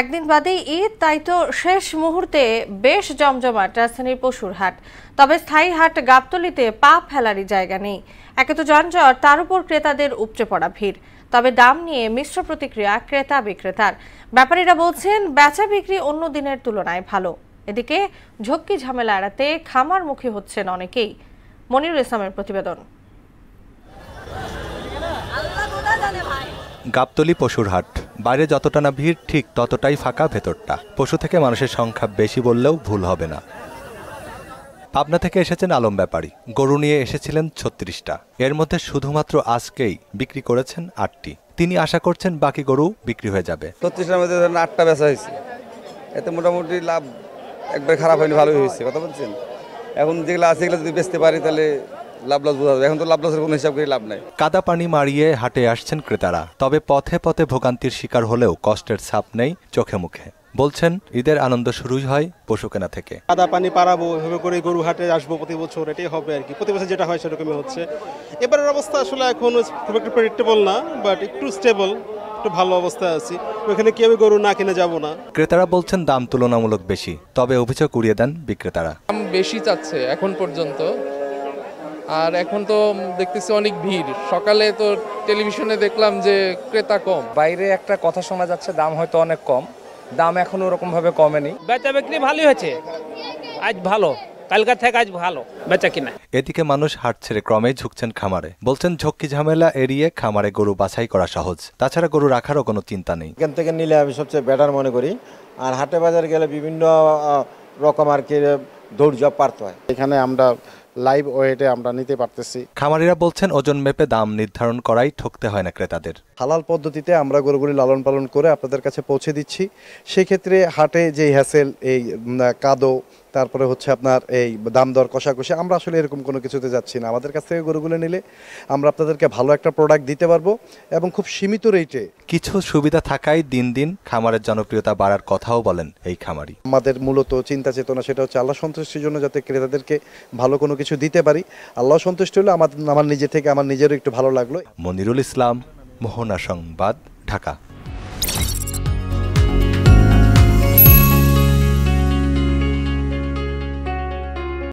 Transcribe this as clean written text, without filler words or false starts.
একদিন বাদেই ঈদ, তাই তো শেষ মুহূর্তে বেশ জমজমাট রাজধানীর পশুর হাট। তবে স্থায়ী হাট গাবতলীতে পা ফেলারই জায়গা নেই। একে তো যানজট, তার উপর ক্রেতাদের উপচে পড়া ভিড়। তবে দাম নিয়ে মিশ্র প্রতিক্রিয়া ক্রেতা বিক্রেতার। ব্যাপারীরা বলছেন বেচা বিক্রি অন্য দিনের তুলনায় ভালো। এদিকে ঝক্কি ঝামেলা এড়াতে খামারমুখী হচ্ছেন অনেকেই। মনিরুল ইসলামের প্রতিবেদন। গাবতলী পশুর হাট। বাইরে যতটা না ভিড়, ঠিক ততটাই ফাঁকা ভেতরটা। পশু থেকে মানুষের সংখ্যা বেশি বললেও ভুল হবে না। পাবনা থেকে এসেছেন আলম ব্যাপারী। গরু নিয়ে এসেছিলেন ৩৬টা। এর মধ্যে শুধুমাত্র আজকেই বিক্রি করেছেন ৮টি। তিনি আশা করছেন বাকি গরু বিক্রি হয়ে যাবে। ৩৬টার মধ্যে ৮টা বেচা হয়েছে, এতে মোটামুটি লাভ একবার খারাপ হয়নি, ভালোই হয়েছে। কথা বলছেন, এখন যেগুলো আছে এগুলো যদি বেচতে পারি তাহলে লাভ লস বোঝা যাবে। এখন তো লাভ লসের কোনো হিসাব করে লাভ নাই। কাদা পানি মারিয়ে হাটে আসছেন ক্রেতারা। তবে পথে পথে ভোগান্তির শিকার হলেও কষ্টের ছাপ নেই চোখে মুখে। বলছেন ঈদের আনন্দ শুরুই হয় পশু কেনা থেকে। কাদা পানি পারাবো, এভাবে করে গরু হাটে আসবো প্রতি বছর, এটাই হবে আর কি। প্রতি বছর যেটা হয় সেরকমই হচ্ছে। এবারের অবস্থা আসলে এখন খুব একটা প্রেডিক্টেবল না, বাট একটু স্টেবল, একটু ভালো অবস্থায় আছি। ওখানে কি আমি গরু না কিনে যাব না। ক্রেতারা বলছেন দাম তুলনামূলক বেশি, তবে অভিযোগ উড়িয়ে দেন বিক্রেতারা। দাম বেশি চাচ্ছে এখন পর্যন্ত, আর এখন তো দেখতেছি অনেক ভিড়। সকালে তো টেলিভিশনে দেখলাম যে ক্রেতা কম। বাইরে একটা কথা শোনা যাচ্ছে দাম হয়তো অনেক কম, দাম এখনো ওরকম ভাবে কমেনি। বেচা বিক্রি ভালোই হয়েছে, আজ ভালো, কালকা থেকে আজ ভালো বেচা কিনা। এদিকে মানুষ হাট ছেড়ে ক্রমেই ঝুঁকছেন খামারে। বলছেন ঝক্কি ঝামেলা এড়িয়ে খামারে গরু বাছাই করা সহজ। তাছাড়া গরু রাখারও কোনো চিন্তা নেই। এখান থেকে নিলে আমি সবচেয়ে বেটার মনে করি। আর হাটে বাজারে গেলে বিভিন্ন রকম আর কি দৌড় পারতে হয়। এখানে আমরা লাইভ ওয়েটে আমরা নিতে পারতেছি। খামারিরা বলছেন ওজন মেপে দাম নির্ধারণ করাই ঠকতে হয় না ক্রেতাদের। হালাল পদ্ধতিতে আমরা গরুগুলি লালন পালন করে আপনাদের কাছে পৌঁছে দিচ্ছি। সেক্ষেত্রে হাটে যে হ্যাসেল, এই কাদো, তারপরে হচ্ছে আপনার এই দাম দর কষাকষি, আমরা আসলে এরকম কোনো কিছুতে যাচ্ছি না। আমাদের কাছ থেকে গরুগুলো নিলে আমরা আপনাদেরকে ভালো একটা প্রোডাক্ট দিতে পারবো এবং খুব সীমিত রেটে। কিছু সুবিধা থাকায় দিন দিন খামারের জনপ্রিয়তা বাড়ার কথাও বলেন এই খামারি। আমাদের মূলত চিন্তা চেতনা সেটা হচ্ছে আল্লাহ সন্তুষ্টির জন্য, যাতে ক্রেতাদেরকে ভালো কোনো কিছু দিতে পারি। আল্লাহ সন্তুষ্ট হলে আমার নিজে থেকে আমার নিজেরও একটু ভালো লাগলো। মনিরুল ইসলাম, মোহনা সংবাদ, ঢাকা।